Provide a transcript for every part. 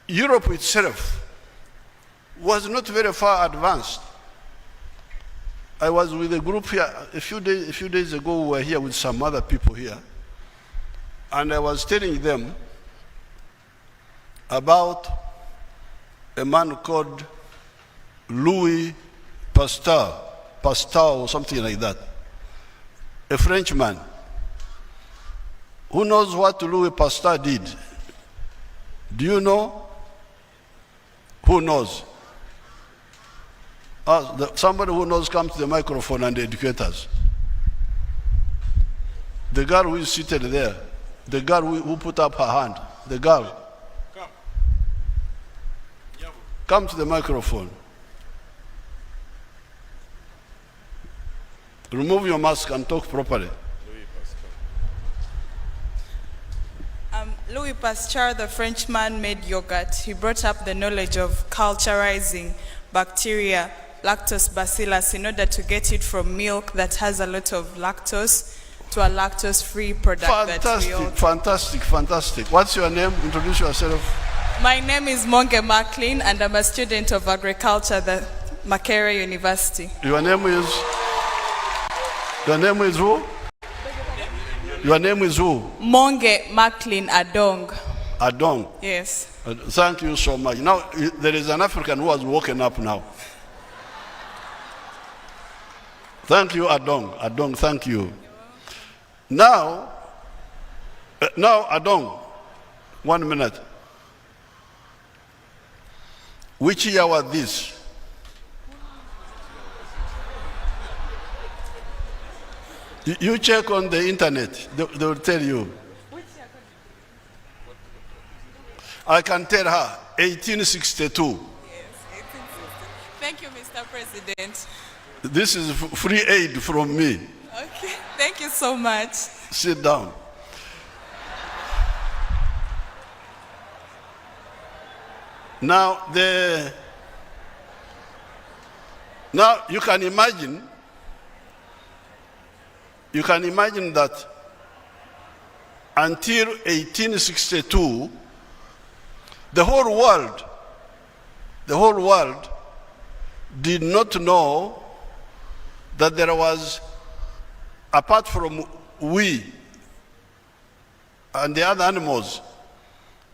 Europe itself was not very far advanced. I was with a group here a few days ago. We were here with some other people here, and I was telling them about a man called Louis Pasteur or something like that, a Frenchman. Who knows what Louis Pasteur did? Do you know? Who knows? Somebody who knows, come to the microphone and educate us. The girl who is seated there, the girl who put up her hand, the girl. Come to the microphone. Remove your mask and talk properly. Louis Pasteur, the Frenchman, made yogurt. He brought up the knowledge of culturizing bacteria, lactose bacillus, in order to get it from milk that has a lot of lactose to a lactose-free product. Fantastic. What's your name? Introduce yourself. My name is Monge Macklin, and I'm a student of agriculture at Makerere University. Your name is who? Your name is who? Monge Macklin Adong. Adong? Yes. Thank you so much. Now, there is an African who has woken up now. Thank you, Adong. Adong, thank you. Now, Adong, 1 minute. Which year was this? You check on the internet, they will tell you. I can tell her, 1862. Yes, 1860. Thank you, Mr. President. This is free aid from me. Okay, thank you so much. Sit down. Now you can imagine that until 1862, the whole world did not know that there was, apart from we and the other animals,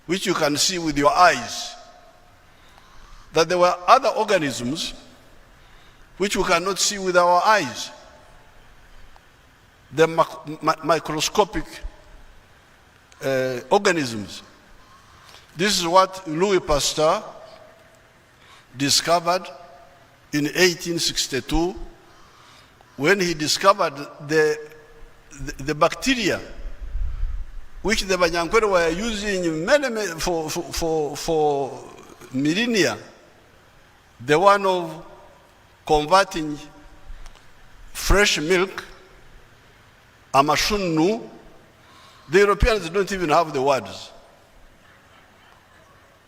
which you can see with your eyes, that there were other organisms which we cannot see with our eyes. The microscopic organisms. This is what Louis Pasteur discovered in 1862 when he discovered the bacteria which the Banyankwere were using for millennia, the one of converting fresh milk, amashunnu. The Europeans don't even have the words.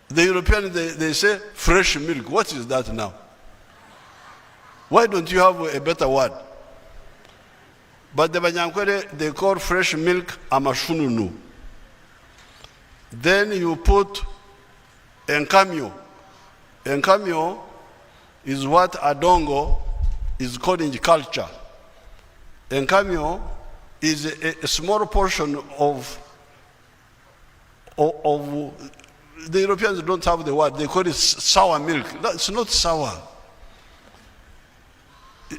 The Europeans, they say fresh milk. What is that now? Why don't you have a better word? But the Banyankwere, they call fresh milk amashunnu. Then you put enkamyo. Enkamyo is what Adongo is calling culture. Enkamyo is a small portion of the Europeans don't have the word, they call it sour milk. No, it's not sour.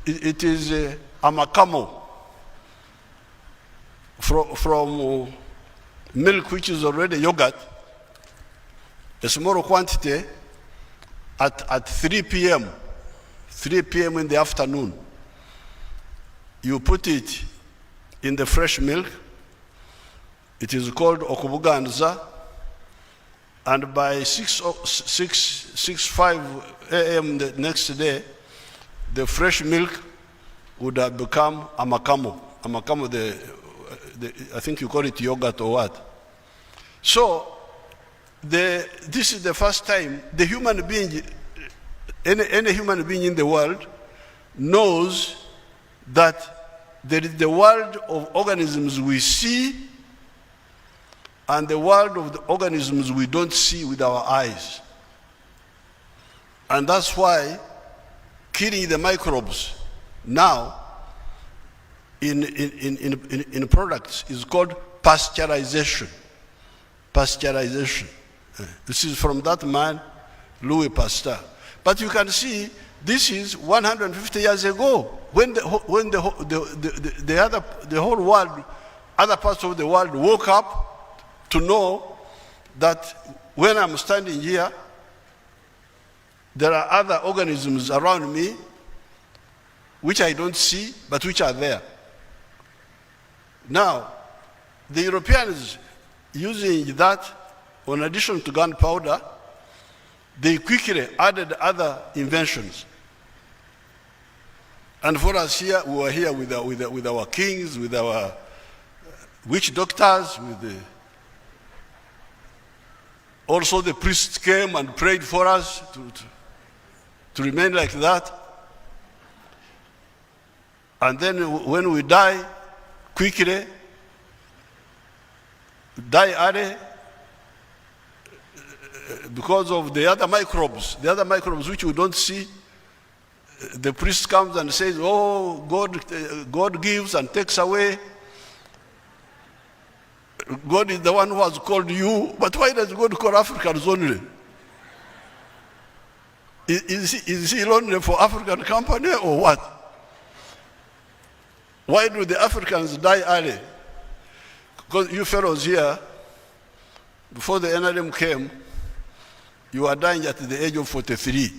It is amakamo from milk which is already yogurt, a small quantity at 3 p.m. 3 p.m. in the afternoon. You put it in the fresh milk. It is called okubuganza. And by 5 a.m. the next day, the fresh milk would have become amakamo. Amakamo, I think you call it yogurt or what. So, this is the first time the human being, any human being in the world knows that there is the world of organisms we see and the world of the organisms we don't see with our eyes. And that's why killing the microbes now in products is called pasteurization. Pasteurization. This is from that man, Louis Pasteur. But you can see this is 150 years ago when the whole world, other parts of the world woke up to know that when I'm standing here, there are other organisms around me which I don't see, but which are there. Now, the Europeans, using that, in addition to gunpowder, they quickly added other inventions. And for us here, we were here with our kings, with our witch doctors, also the priests came and prayed for us to remain like that. And then when we die, quickly, die early, because of the other microbes which we don't see. The priest comes and says, oh, God gives and takes away. God is the one who has called you, but why does God call Africans only? Is he only for African company or what? Why do the Africans die early? Because you fellows here, before the NRM came, you were dying at the age of 43.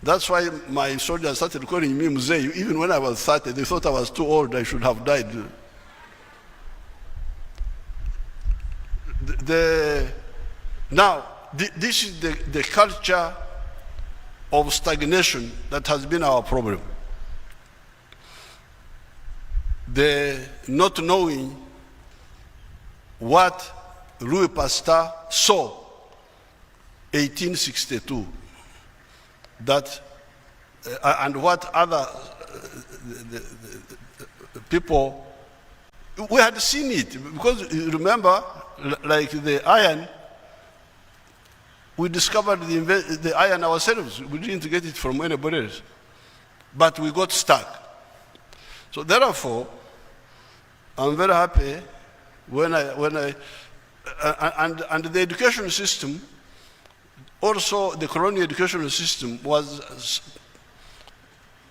That's why my soldiers started calling me Museveni. Even when I was 30, they thought I was too old, I should have died. Now, this is the culture of stagnation that has been our problem. The not knowing what Louis Pasteur saw 1862, that and what other people, we had seen it, because you remember, like the iron, we discovered the iron ourselves. We didn't get it from anybody else, but we got stuck. So therefore, I'm very happy when I and the education system, also the colonial educational system was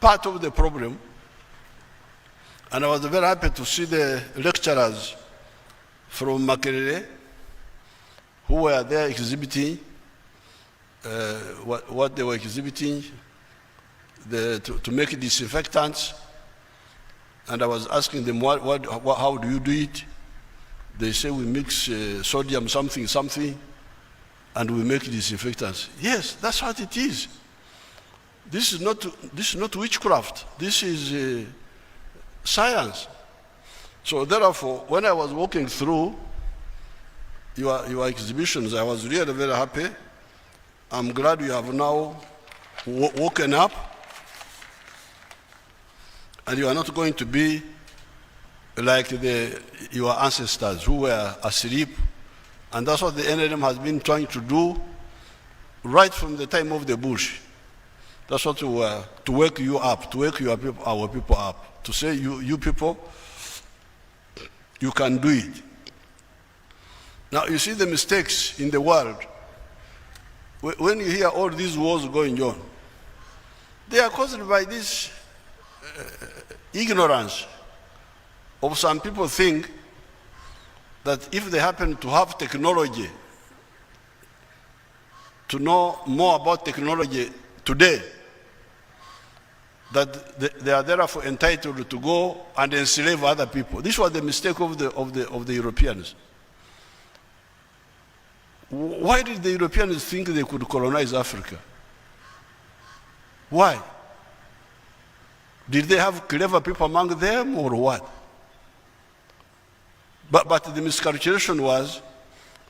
part of the problem. And I was very happy to see the lecturers from Makerere who were there exhibiting what they were exhibiting, to make disinfectants. And I was asking them, how do you do it? They say we mix sodium something, and we make disinfectants. Yes, that's what it is. This is not witchcraft. This is science. So therefore, when I was walking through your exhibitions, I was really very happy. I'm glad you have now woken up, and you are not going to be like your ancestors who were asleep. And that's what the NLM has been trying to do right from the time of the Bush. That's what to wake you up, to wake our people up, to say, you people, you can do it. Now, you see the mistakes in the world. When you hear all these wars going on, they are caused by this ignorance of some people think that if they happen to have technology, to know more about technology today, that they are therefore entitled to go and enslave other people. This was the mistake of the Europeans. Why did the Europeans think they could colonize Africa? Why? Did they have clever people among them or what? But the miscalculation was,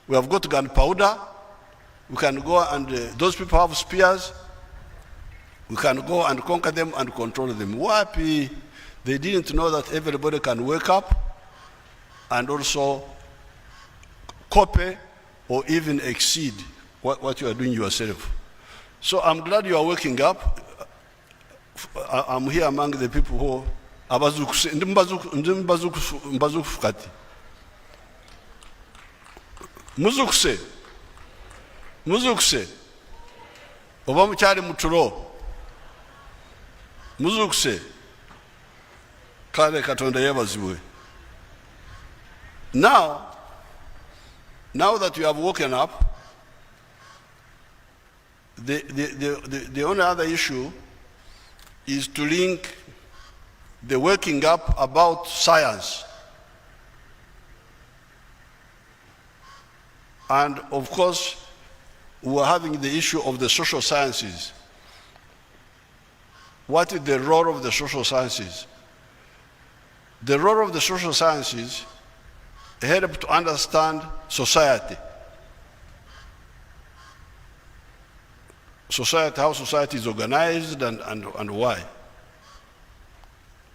we have got gunpowder, we can go and those people have spears, we can go and conquer them and control them. Wapi, they didn't know that everybody can wake up and also copy or even exceed what you are doing yourself. So I'm glad you are waking up. I'm here among the people who mbazukufukati. Muzukuse, oba mukyali mutulo, muzukuse, kale Katonda yebazibwe. Now that you have woken up, the only other issue is to link the waking up about science. And of course, we are having the issue of the social sciences. What is the role of the social sciences? The role of the social sciences help to understand society. How society is organized and why.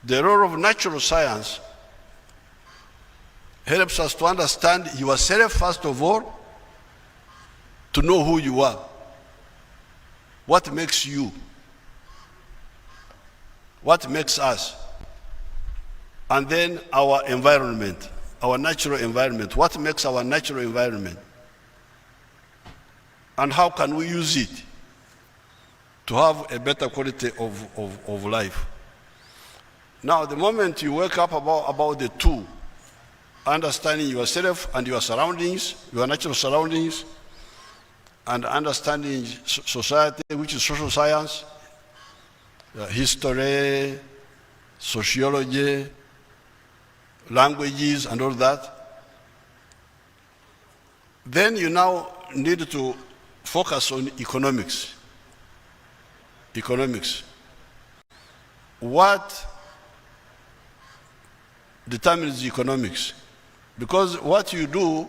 The role of natural science helps us to understand yourself first of all, to know who you are, what makes you, what makes us, and then our environment, our natural environment, what makes our natural environment, and how can we use it to have a better quality of life. Now, the moment you wake up about the two, understanding yourself and your surroundings, your natural surroundings, and understanding society, which is social science, history, sociology, languages, and all that, then you now need to focus on economics. Economics. What determines economics? Because what you do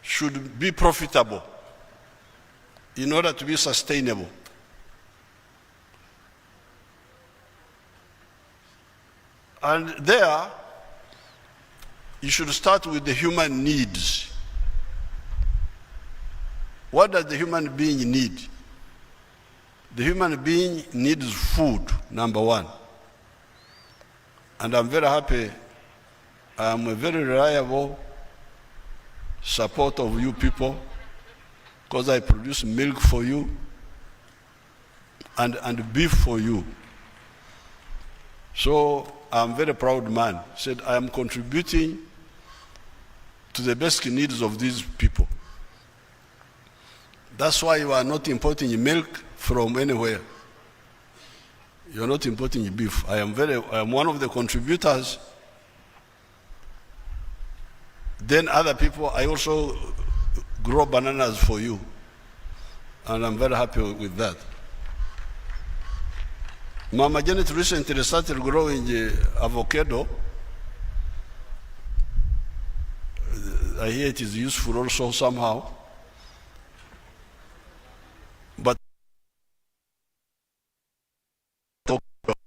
should be profitable in order to be sustainable. And there, you should start with the human needs. What does the human being need? The human being needs food, number one. And I'm very happy. I'm a very reliable supporter of you people, because I produce milk for you and beef for you. So I'm a very proud man. Said I am contributing to the basic needs of these people. That's why you are not importing milk from anywhere. You're not importing beef. I am one of the contributors. Then other people, I also grow bananas for you. And I'm very happy with that. Mama Janet recently started growing avocado. I hear it is useful also somehow. But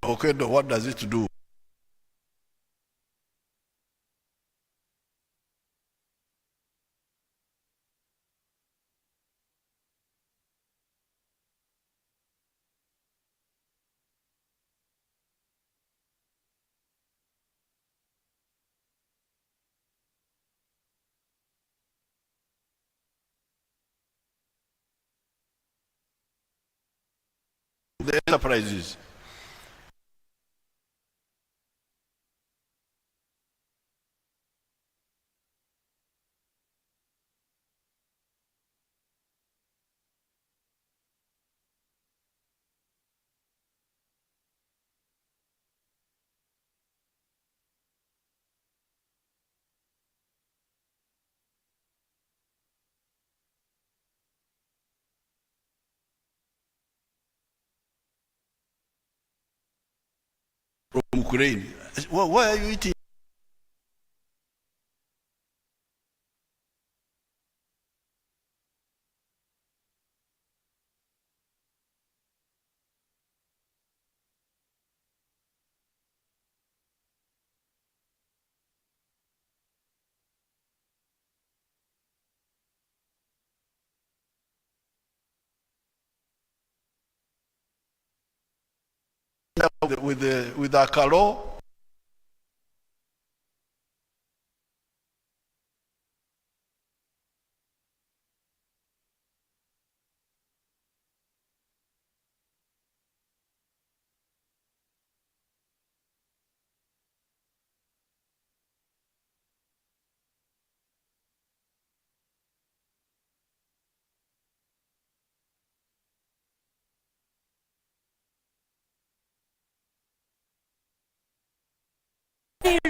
avocado, what does it do? The enterprises. From Ukraine. Why are you eating? with a Kololo.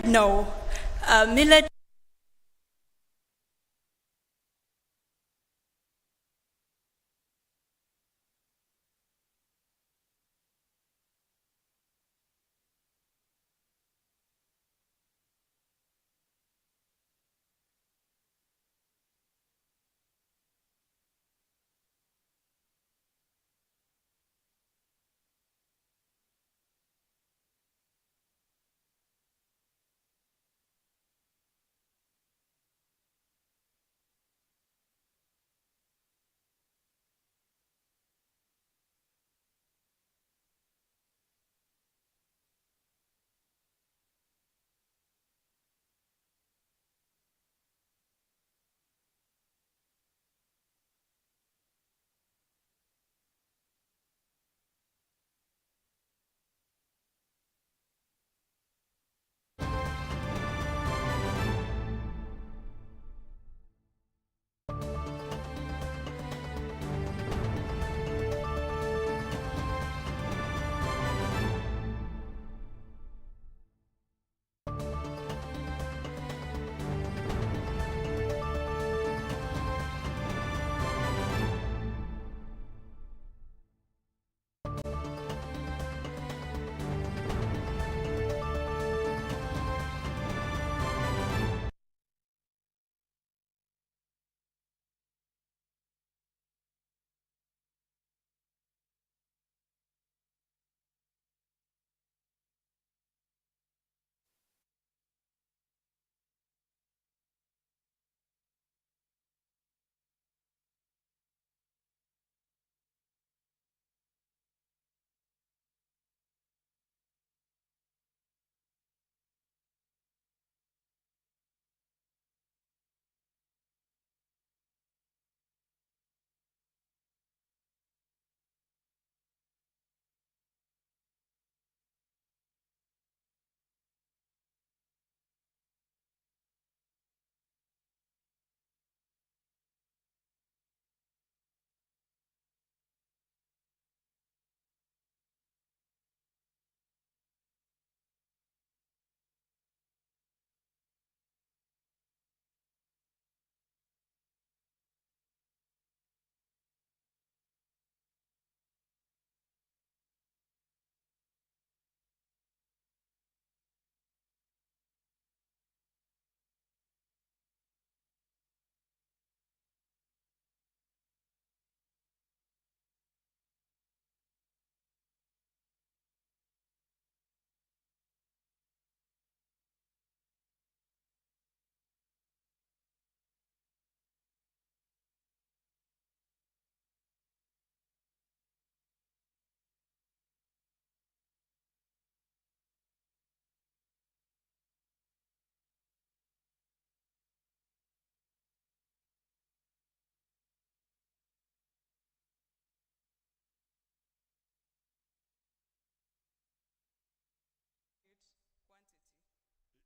No. Millet.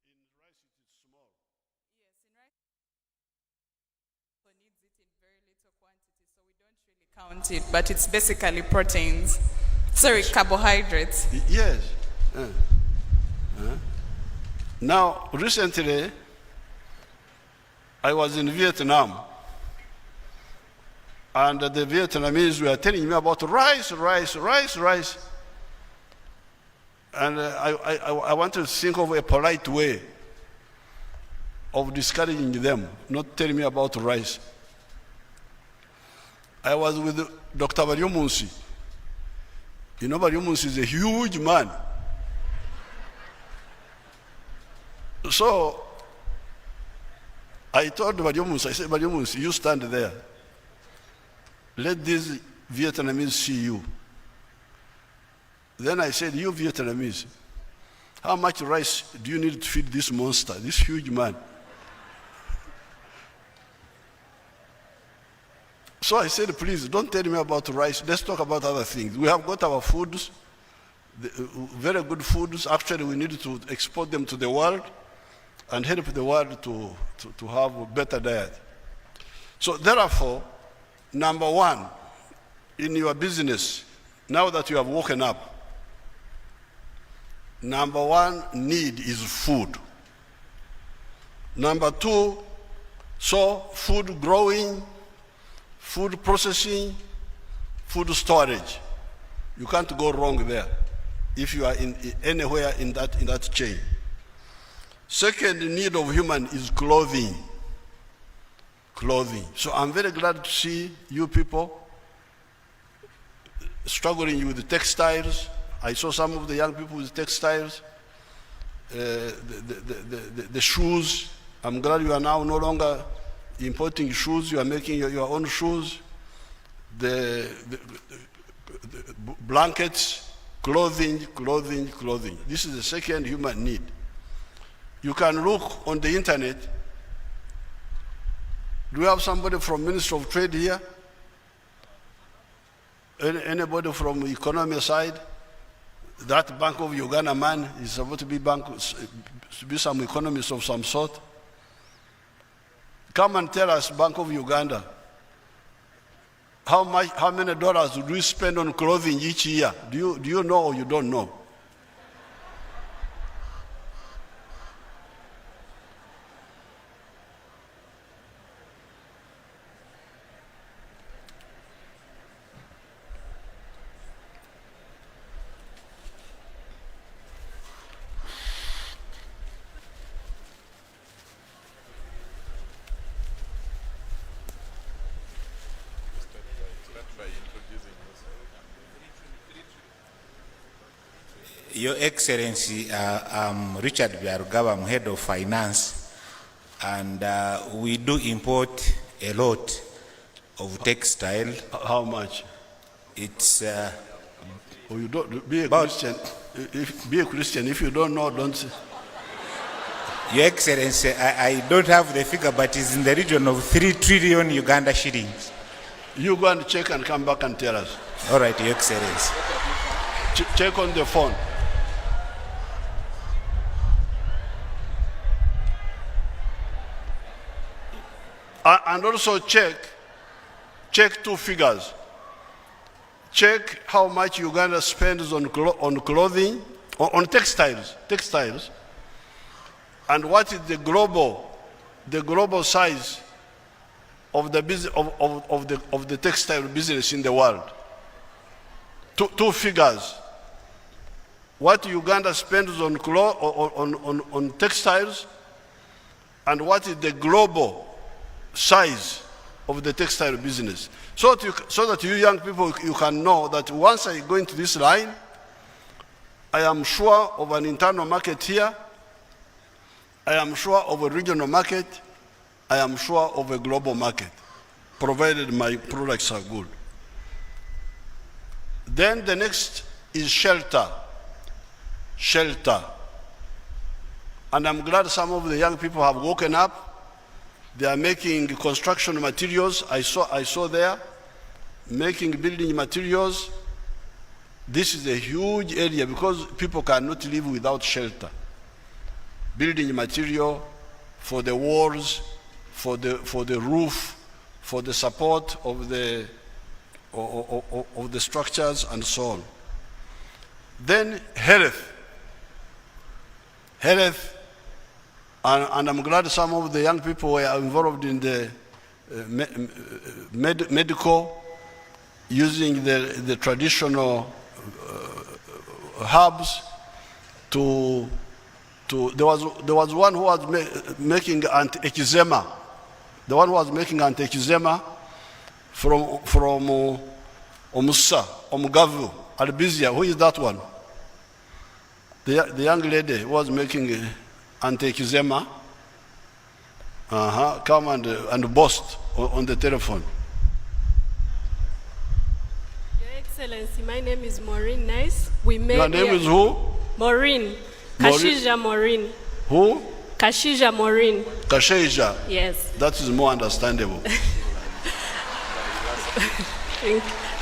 In rice, it is small. Yes, in rice also needs it in very little quantity, so we don't really count it, but it's basically proteins. Sorry, carbohydrates. Yes. Now, recently, I was in Vietnam, and the Vietnamese were telling me about rice. And I want to think of a polite way of discouraging them, not telling me about rice. I was with Dr. Munsi. You know, Munsi is a huge man. So I told Munsi, I said, Munsi, you stand there. Let these Vietnamese see you. Then I said, you Vietnamese, how much rice do you need to feed this monster, this huge man? So I said, please, don't tell me about rice. Let's talk about other things. We have got our foods, very good foods. Actually, we need to export them to the world and help the world to have a better diet. So therefore, number one, in your business, now that you have woken up, number one need is food. Number two, so food growing, food processing, food storage. You can't go wrong there if you are anywhere in that chain. Second need of human is clothing. Clothing. So I'm very glad to see you people struggling with the textiles. I saw some of the young people with textiles, the shoes. I'm glad you are now no longer importing shoes. You are making your own shoes. The blankets, clothing. This is the second human need. You can look on the internet. Do we have somebody from Ministry of Trade here? Anybody from the economy side? That Bank of Uganda man is supposed to be some economist of some sort. Come and tell us, Bank of Uganda, how many dollars do we spend on clothing each year? Do you know or you don't know? Your Excellency, I'm Richard Byarugaba, I'm Head of Finance, and we do import a lot of textile. How much? It's Oh, you don't be a about, Christian. Be a Christian. If you don't know, don't. Your Excellency, I don't have the figure, but it's in the region of 3 trillion Uganda shillings. You go and check and come back and tell us. All right, Your Excellency. Check on the phone. And also check two figures. Check how much Uganda spends on clothing, on textiles, and what is the global size of the business of the textile business in the world. Two figures. What Uganda spends on textiles, and what is the global size of the textile business. So that you young people, you can know that once I go into this line, I am sure of an internal market here, I am sure of a regional market, I am sure of a global market, provided my products are good. Then the next is shelter. And I'm glad some of the young people have woken up. They are making construction materials. I saw there, making building materials. This is a huge area because people cannot live without shelter. Building material for the walls, for the roof, for the support of the structures and so on. Then health. And I'm glad some of the young people were involved in the medical, using the traditional herbs to there was one who was making anti-eczema. The one who was making anti-eczema from Omusa, Omugavu, Albizia. Who is that one? The young lady who was making anti-eczema. Come and boast on the telephone. Your Excellency, my name is Maureen Nice. We made Your name is who? Maureen. Maureen? Kashija Maureen. Who? Kashija Maureen. Kasheja. Yes. That is more understandable.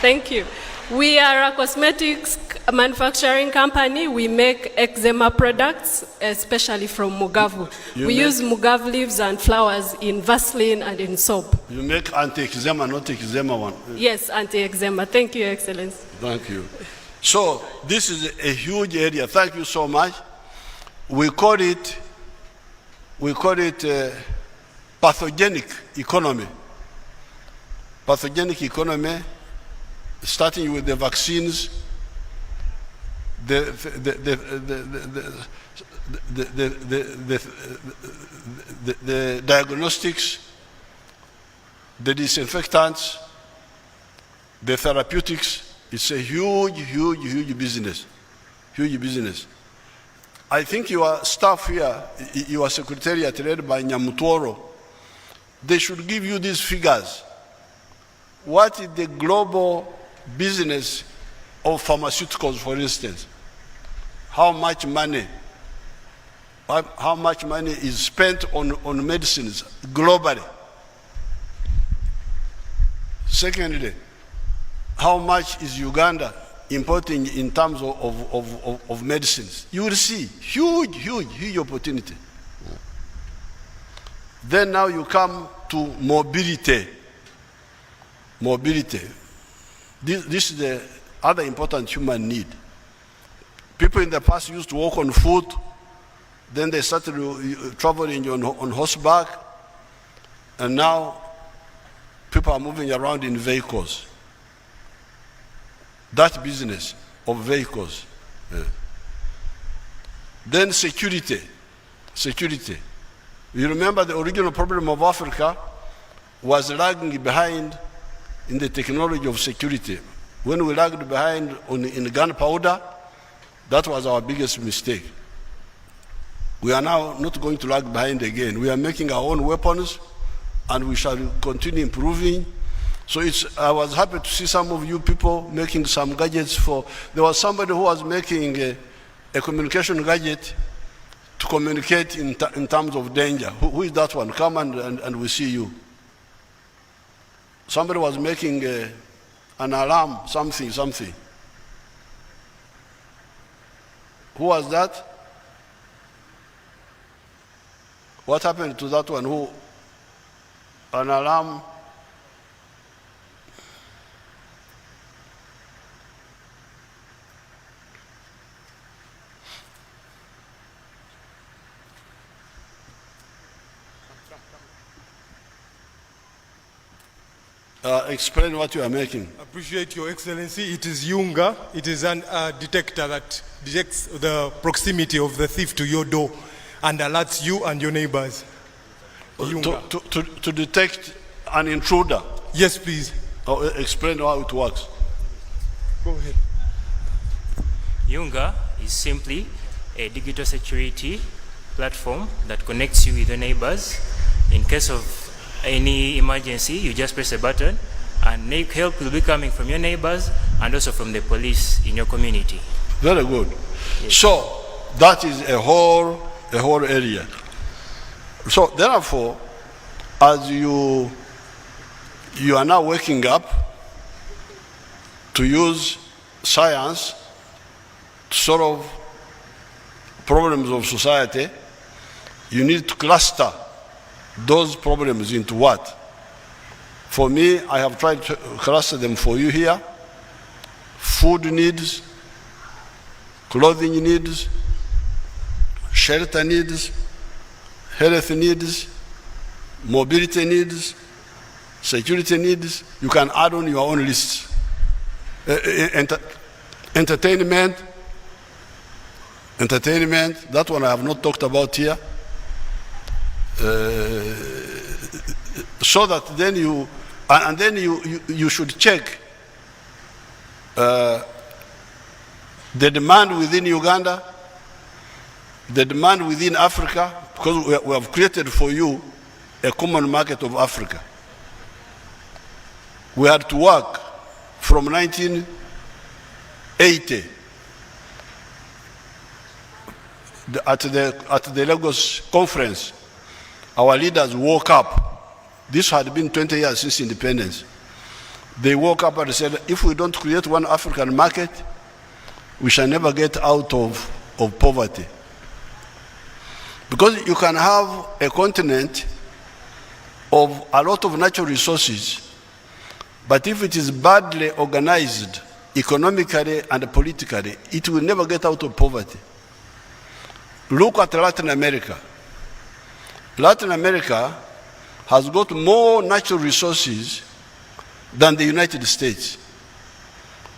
Thank you. We are a cosmetics manufacturing company. We make eczema products, especially from mugavu. We use mugavu leaves and flowers in Vaseline and in soap. You make anti-eczema, not eczema one. Yes, anti-eczema. Thank you, Excellency. Thank you. So this is a huge area. Thank you so much. We call it pathogenic economy. Pathogenic economy, starting with the vaccines, the diagnostics, the disinfectants, the therapeutics. It's a huge business. Huge business. I think your staff here, your secretariat led by Nyamutoro, they should give you these figures. What is the global business of pharmaceuticals, for instance? How much money is spent on medicines globally? Secondly, how much is Uganda importing in terms of medicines? You will see huge opportunity. Then now you come to mobility. Mobility. This is the other important human need. People in the past used to walk on foot, then they started traveling on horseback, and now people are moving around in vehicles. That business of vehicles. Then security. Security. You remember the original problem of Africa was lagging behind in the technology of security. When we lagged behind in gunpowder, that was our biggest mistake. We are now not going to lag behind again. We are making our own weapons, and we shall continue improving. So I was happy to see some of you people making some gadgets there was somebody who was making a communication gadget to communicate in terms of danger. Who is that one? Come and we see you. Somebody was making an alarm, something. Who was that? What happened to that one? An alarm? Explain what you are making. Appreciate Your Excellency. It is Yunga. It is a detector that detects the proximity of the thief to your door and alerts you and your neighbors. To detect an intruder? Yes, please. Explain how it works. Go ahead. Yunga is simply a digital security platform that connects you with your neighbors. In case of any emergency, you just press a button and help will be coming from your neighbors and also from the police in your community. Very good. Yes. So that is a whole area. So therefore, as you are now waking up to use science to solve problems of society, you need to cluster those problems into what? For me, I have tried to cluster them for you here. Food needs, clothing needs, shelter needs, health needs, mobility needs, security needs. You can add on your own lists. Entertainment, that one I have not talked about here. So that then you should check the demand within Uganda, the demand within Africa, because we have created for you a common market of Africa. We had to work from 19 at the Lagos conference, our leaders woke up. This had been 20 years since independence. They woke up and said, if we don't create one African market, we shall never get out of poverty. Because you can have a continent of a lot of natural resources, but if it is badly organized economically and politically, it will never get out of poverty. Look at Latin America. Latin America has got more natural resources than the United States.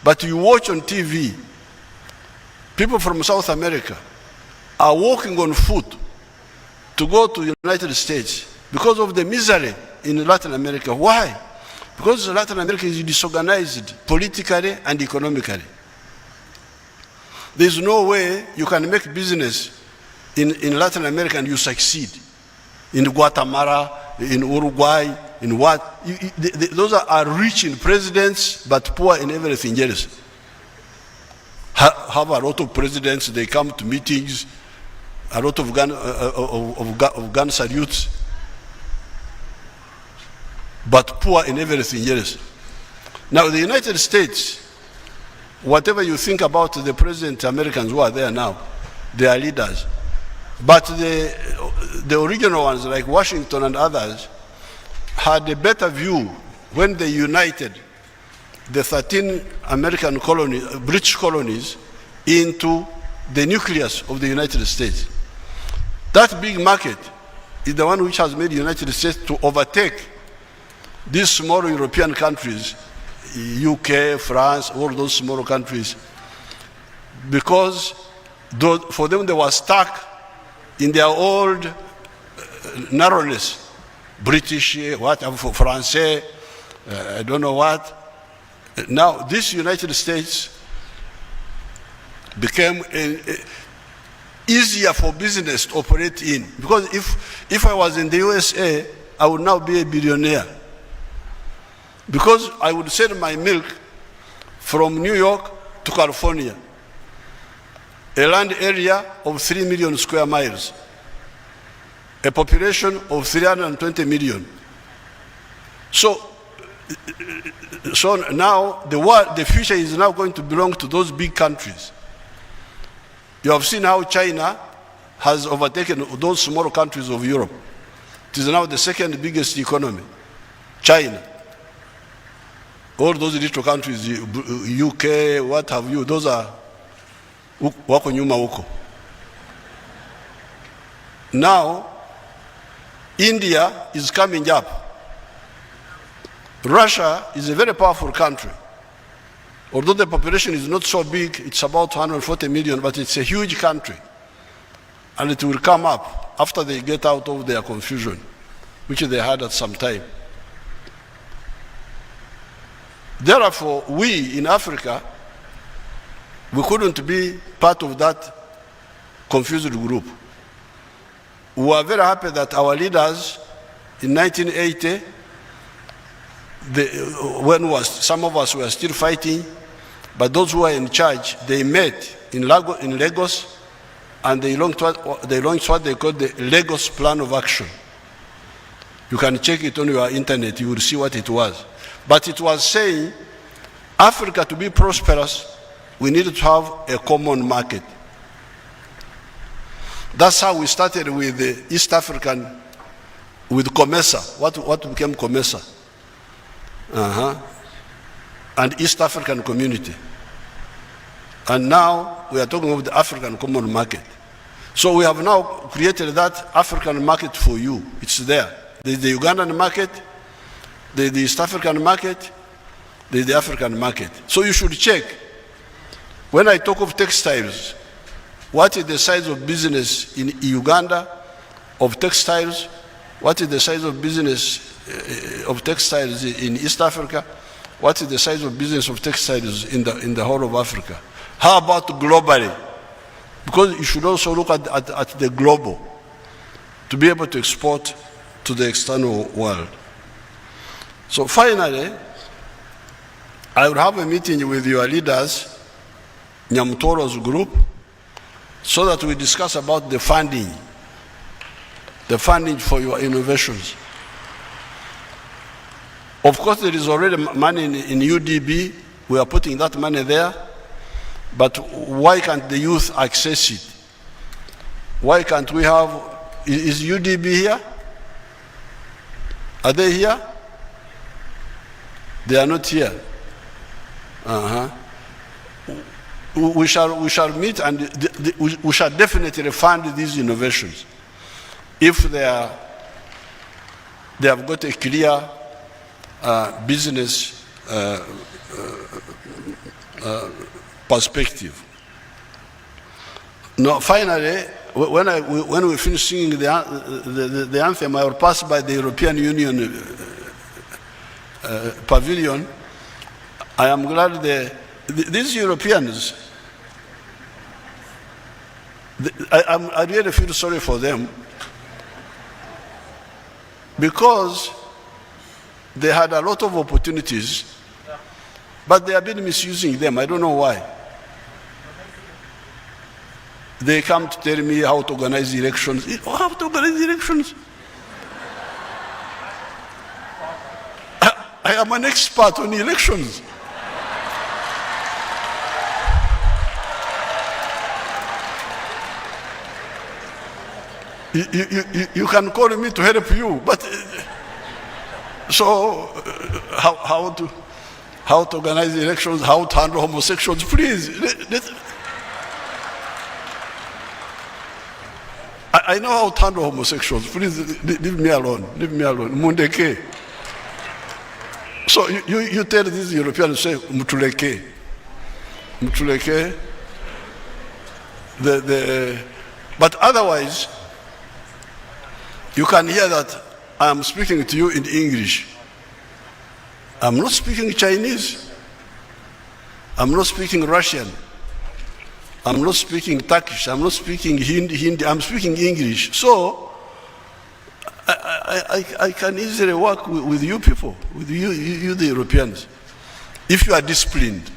But you watch on TV, people from South America are walking on foot to go to the United States because of the misery in Latin America. Why? Because Latin America is disorganized politically and economically. There's no way you can make business in Latin America and you succeed. In Guatemala, in Uruguay, in what? Those are rich in presidents, but poor in everything else. Have a lot of presidents, they come to meetings, a lot of gun salutes, but poor in everything else. Now, the United States, whatever you think about the present Americans who are there now, they are leaders. But the original ones, like Washington and others, had a better view when they united the 13 American colonies, British colonies, into the nucleus of the United States. That big market is the one which has made the United States to overtake these small European countries, UK, France, all those small countries, because for them they were stuck in their old narrowness. British, Francais, I don't know what. Now, this United States became easier for business to operate in. Because if I was in the USA, I would now be a billionaire. Because I would sell my milk from New York to California, a land area of 3 million square miles, a population of 320 million. So now the future is now going to belong to those big countries. You have seen how China has overtaken those small countries of Europe. It is now the second biggest economy, China. All those little countries, UK, what have you, those are wako nyuma huko. Now, India is coming up. Russia is a very powerful country. Although the population is not so big, it's about 140 million, but it's a huge country. And it will come up after they get out of their confusion, which they had at some time. Therefore, we in Africa, we couldn't be part of that confused group. We were very happy that our leaders in 1980, some of us were still fighting, but those who were in charge, they met in Lagos, and they launched what they called the Lagos Plan of Action. You can check it on your internet, you will see what it was. But it was saying, Africa to be prosperous, we needed to have a common market. That's how we started with the East African, with COMESA, what became COMESA. And East African Community. And now we are talking about the African Common Market. So we have now created that African market for you. It's there. There's the Ugandan market, there's the East African market, there's the African market. So you should check. When I talk of textiles, what is the size of business in Uganda of textiles? What is the size of business of textiles in East Africa? What is the size of business of textiles in the whole of Africa? How about globally? Because you should also look at the global to be able to export to the external world. So finally, I will have a meeting with your leaders Nyamutoro's group, so that we discuss about the funding for your innovations. Of course, there is already money in UDB. We are putting that money there. But why can't the youth access it? Why can't we have, is UDB here? Are they here? They are not here. We shall meet, and we shall definitely fund these innovations if they have got a clear business perspective. Now, finally, when we finish singing the anthem, I will pass by the European Union pavilion. I am glad these Europeans, I really feel sorry for them, because they had a lot of opportunities, but they have been misusing them. I don't know why. They come to tell me how to organize elections. How to organize elections? I am an expert on elections. You can call me to help you, but so how to organize elections, how to handle homosexuals, please. I know how to handle homosexuals. Please leave me alone. Leave me alone. Mundeke. So you tell these Europeans, say mutuleke. Mutuleke. But otherwise, you can hear that I am speaking to you in English. I'm not speaking Chinese. I'm not speaking Russian. I'm not speaking Turkish. I'm not speaking Hindi. I'm speaking English. So I can easily work with you people, with you the Europeans, if you are disciplined.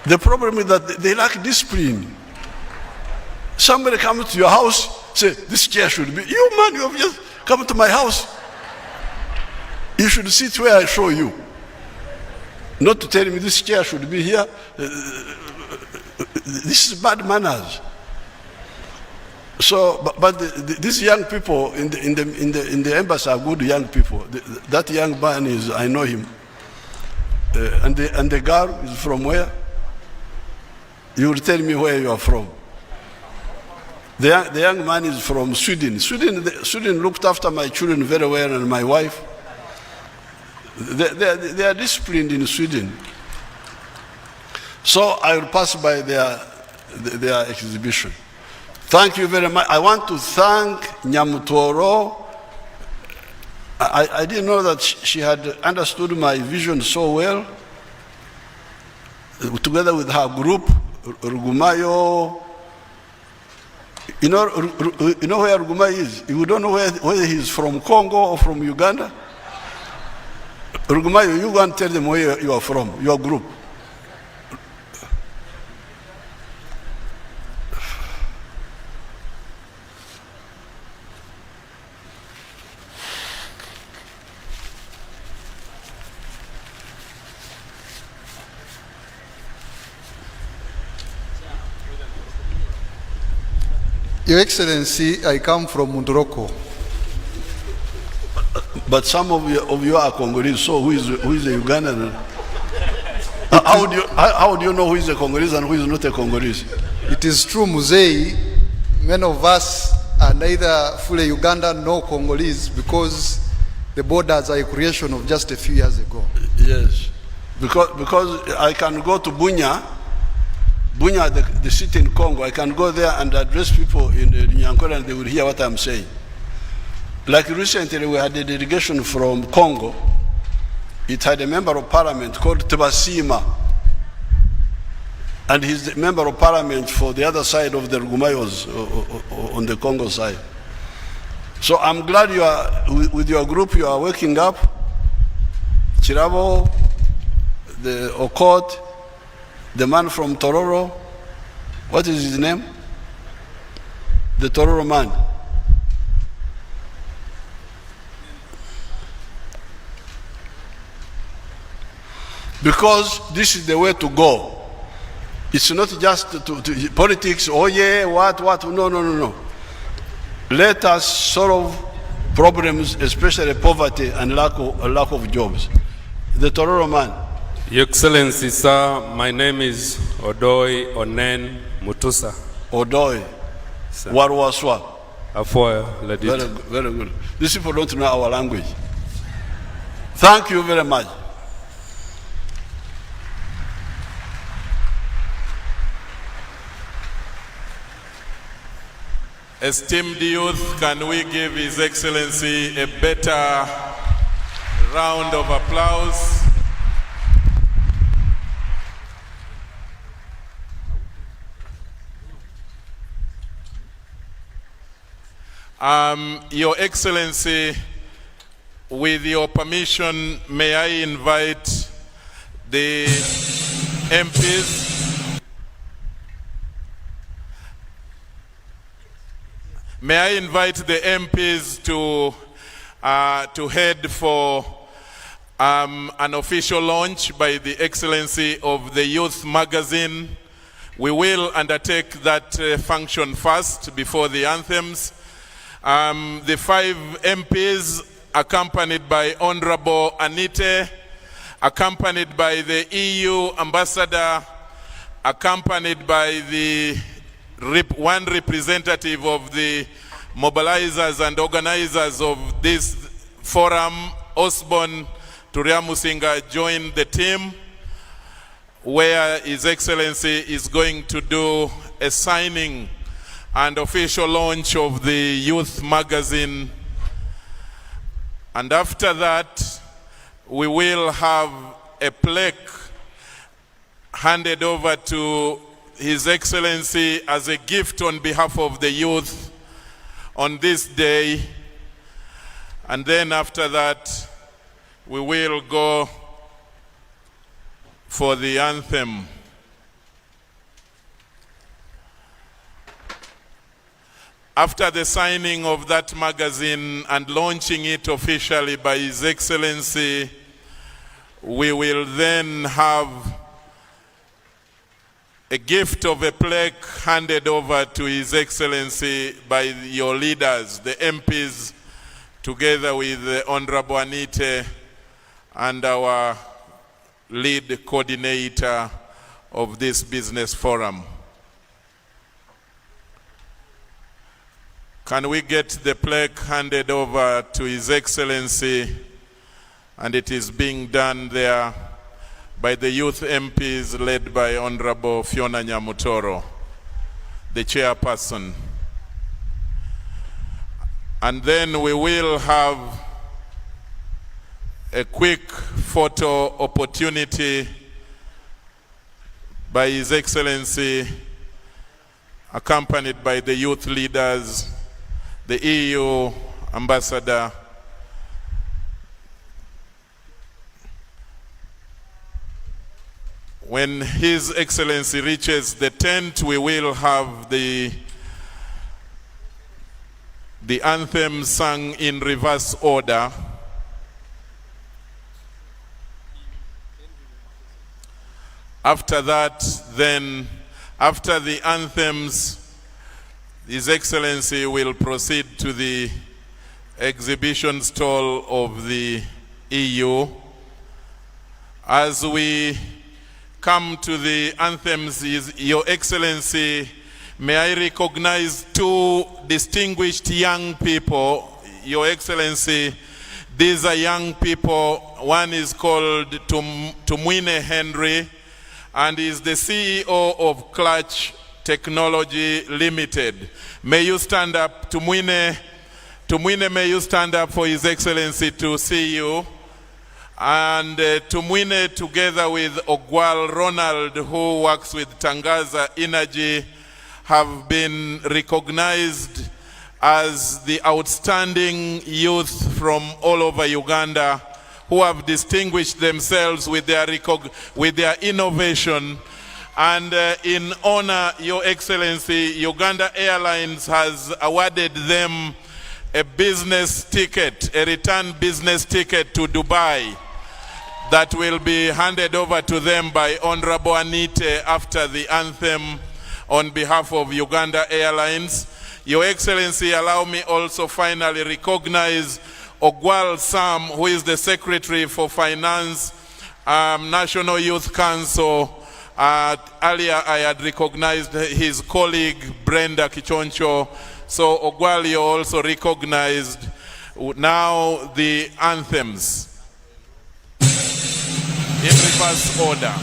The problem is that they lack discipline. Somebody comes to your house, say, this chair should be, you man, you have just come to my house. You should sit where I show you. Not to tell me this chair should be here. This is bad manners. So, but these young people in the embassy are good young people. That young man is, I know him. And the girl is from where? You will tell me where you are from. The young man is from Sweden. Sweden looked after my children very well, and my wife. They are disciplined in Sweden. So I will pass by their exhibition. Thank you very much. I want to thank Nyamutoro. I didn't know that she had understood my vision so well. Together with her group, Rugumayo. You know where Rugumayo is? You don't know whether he's from Congo or from Uganda. Rugumayo, you go and tell them where you are from, your group. Your Excellency, I come from Munduroko. But some of you are Congolese, so who is a Ugandan? How do you know who is a Congolese and who is not a Congolese? It is true, Musei, many of us are neither fully Ugandan nor Congolese because the borders are a creation of just a few years ago. Yes, because I can go to Bunya, the city in Congo. I can go there and address people in Nyankole and they will hear what I'm saying. Like recently we had a delegation from Congo. It had a member of parliament called Tebasima. And he's the member of parliament for the other side of the Rugumayos on the Congo side. So I'm glad you are, with your group, you are waking up. Chirabo, the Okot, the man from Tororo. What is his name? The Tororo man. Because this is the way to go. It's not just to politics, oh yeah, what, no. Let us solve problems, especially poverty and lack of jobs. The Tororo man. Your Excellency, sir, my name is Odoi Onen Mutusa. Odoi. Warwaswa. Afoya, Ladit. Very good. These people don't know our language. Thank you very much. Esteemed youth, can we give His Excellency a better round of applause? Your Excellency, with your permission, may I invite the MPs? May I invite the MPs to head for an official launch by the Excellency of the Youth Magazine. We will undertake that function first before the anthems. The 5 MPs, accompanied by Honorable Anite, accompanied by the EU Ambassador, accompanied by the one representative of the mobilizers and organizers of this forum, Osborne Turiamusinga, joined the team, where His Excellency is going to do a signing and official launch of the Youth Magazine. And after that, we will have a plaque handed over to His Excellency as a gift on behalf of the youth on this day. And then after that, we will go for the anthem. After the signing of that magazine and launching it officially by His Excellency, we will then have a gift of a plaque handed over to His Excellency by your leaders, the MPs, together with the Honorable Anite and our lead coordinator of this business forum. Can we get the plaque handed over to His Excellency? And it is being done there by the youth MPs led by Honorable Fiona Nyamutoro, the chairperson. And then we will have a quick photo opportunity by His Excellency, accompanied by the youth leaders, the EU ambassador, when His Excellency reaches the tent, we will have the anthem sung in reverse order. After that, then, after the anthems, His Excellency will proceed to the exhibition stall of the EU. As we come to the anthems, Your Excellency, may I recognize 2 distinguished young people. Your Excellency, these are young people. One is called Tumwine Henry, and is the CEO of Clutch Technology Limited. May you stand up, Tumwine. Tumwine, may you stand up for His Excellency to see you. And Tumwine, together with Ogwal Ronald, who works with Tangaza Energy, have been recognized as the outstanding youth from all over Uganda who have distinguished themselves with their innovation. And in honor, Your Excellency, Uganda Airlines has awarded them a business ticket, a return business ticket to Dubai that will be handed over to them by Honorable Anite after the anthem on behalf of Uganda Airlines. Your Excellency, allow me also finally recognize Ogwal Sam, who is the Secretary for Finance, National Youth Council. Earlier I had recognized his colleague Brenda Kichoncho. So Ogwal, you're also recognized. Now the anthems in reverse order.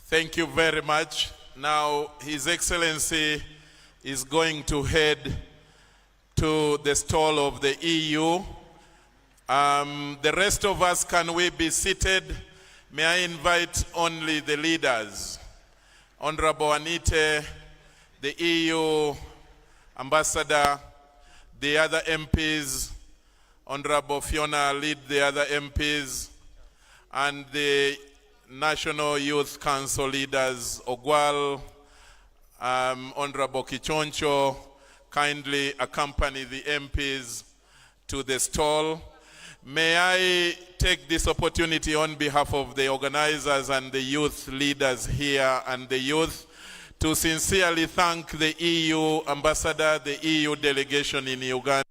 Thank you very much. Now, His Excellency is going to head to the stall of the EU. The rest of us, can we be seated? May I invite only the leaders. Honorable Anite, the EU Ambassador, the other MPs, Honorable Fiona lead the other MPs, and the National Youth Council leaders, Ogwal, Honorable Kichoncho, kindly accompany the MPs to the stall. May I take this opportunity on behalf of the organizers and the youth leaders here and the youth to sincerely thank the EU ambassador, the EU delegation in Uganda.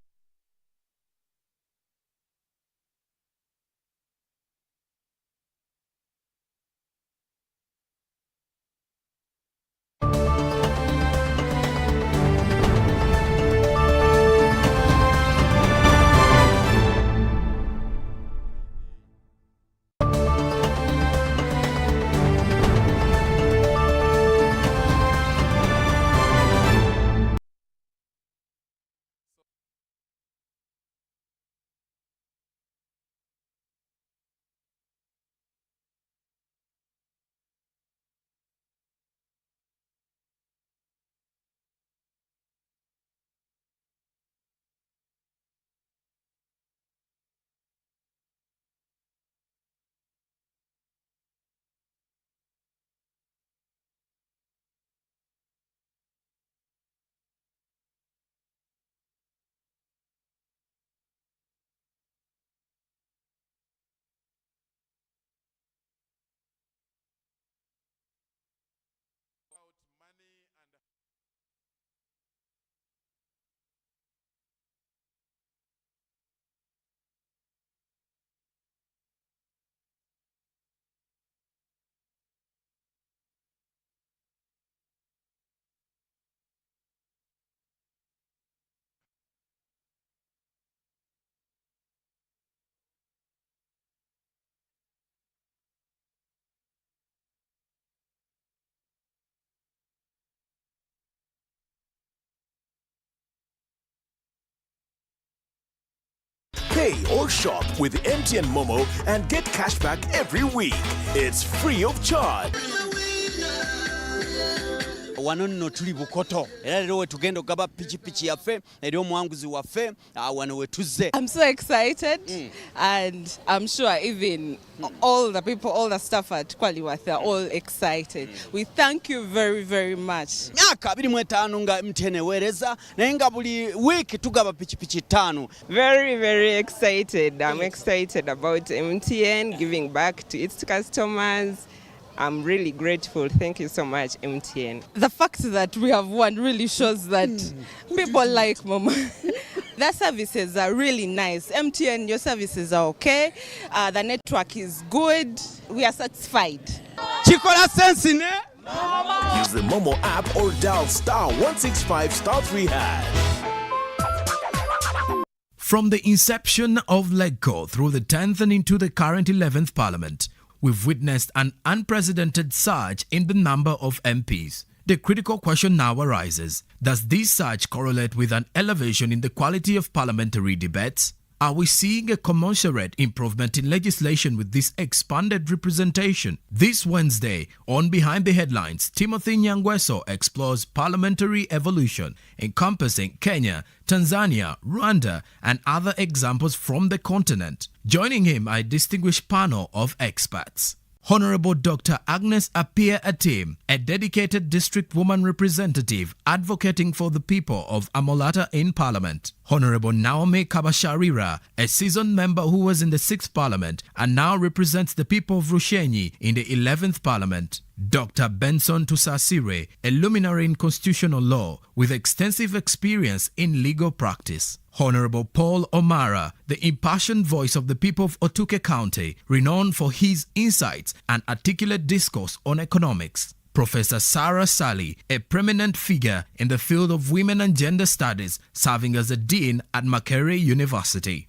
Pay or shop with MTN Momo and get cashback every week. It's free of charge. wano nno tuli bukoto era leero we tugenda okugaba pichipichi yaffe eri omuwanguzi waffe wano we tuzze. I'm so excited and I'm sure even all the people, all the staff at Kwaliwath are all excited. We thank you very, very much. Myaka 25 nga MTN eweereza naye nga buli week tugaba pichipichi 5. Very, very excited. I'm excited about MTN giving back to its customers. I'm really grateful. Thank you so much, MTN. The fact that we have won really shows that people like Mama. Their services are really nice. MTN, your services are okay. The network is good. We are satisfied. Chikola sense ne? Use the Momo app or dial *165*3#. From the inception of LegCo through the 10th and into the current 11th Parliament, we've witnessed an unprecedented surge in the number of MPs. The critical question now arises, does this surge correlate with an elevation in the quality of parliamentary debates? Are we seeing a commensurate improvement in legislation with this expanded representation? This Wednesday, on Behind the Headlines, Timothy Nyangweso explores parliamentary evolution, encompassing Kenya, Tanzania, Rwanda, and other examples from the continent. Joining him are a distinguished panel of experts. Honorable Dr. Agnes Appiah Atim, a dedicated district woman representative advocating for the people of Amolata in Parliament. Honorable Naomi Kabasharira, a seasoned member who was in the 6th Parliament and now represents the people of Rushenyi in the 11th Parliament. Dr. Benson Tusasire, a luminary in constitutional law with extensive experience in legal practice. Honorable Paul Omara, the impassioned voice of the people of Otuke County, renowned for his insights and articulate discourse on economics. Professor Sarah Sally, a prominent figure in the field of women and gender studies, serving as a dean at Makerere University.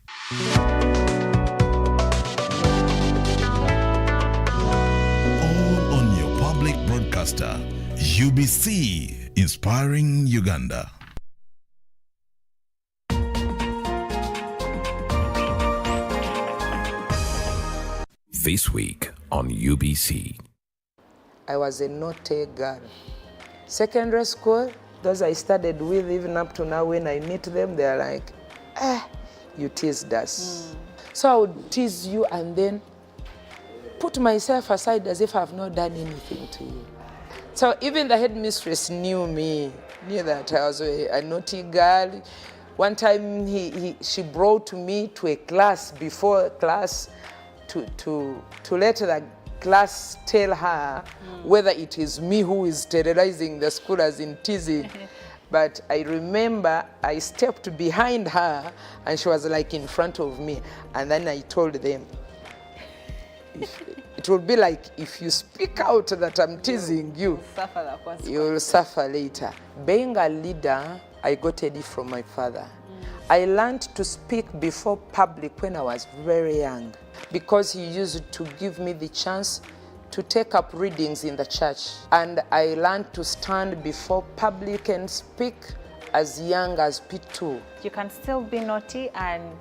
All on your public broadcaster, UBC, inspiring Uganda. This week on UBC. I was a naughty girl. Secondary school, those I studied with, even up to now when I meet them, they're like, you teased us. So I would tease you and then put myself aside as if I've not done anything to you. So even the headmistress knew me, knew that I was a naughty girl. One time she brought me to a class, before class, to let the class tell her whether it is me who is terrorizing the school as in teasing. But I remember I stepped behind her and she was like in front of me. And then I told them, it will be like if you speak out that I'm teasing you, you'll suffer later. Being a leader, I got it from my father. I learned to speak before public when I was very young, because he used to give me the chance to take up readings in the church. And I learned to stand before public and speak as young as P2. You can still be naughty and,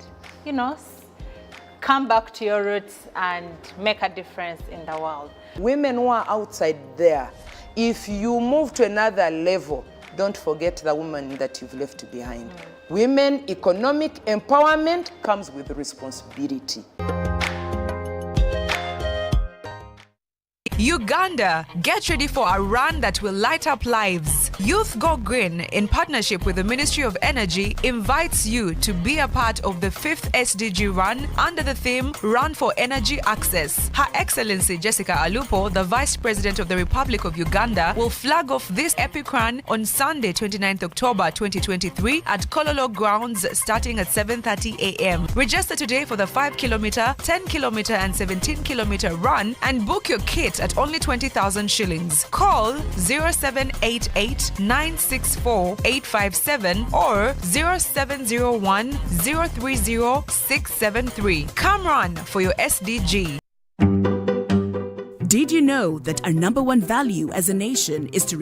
come back to your roots and make a difference in the world. Women who are outside there, if you move to another level, don't forget the woman that you've left behind. Women, economic empowerment comes with responsibility. Uganda, get ready for a run that will light up lives. Youth Go Green, in partnership with the Ministry of Energy, invites you to be a part of the 5th SDG run under the theme Run for Energy Access. Her Excellency Jessica Alupo, the Vice President of the Republic of Uganda, will flag off this epic run on Sunday, 29th October 2023 at Kololo grounds starting at 7:30 a.m. Register today for the 5-kilometer, 10-kilometer and 17-kilometer run and book your kit at only 20,000 shillings. Call 0788-964-857 or 0701-030-673. Come run for your SDG. Did you know that our #1 value as a nation is to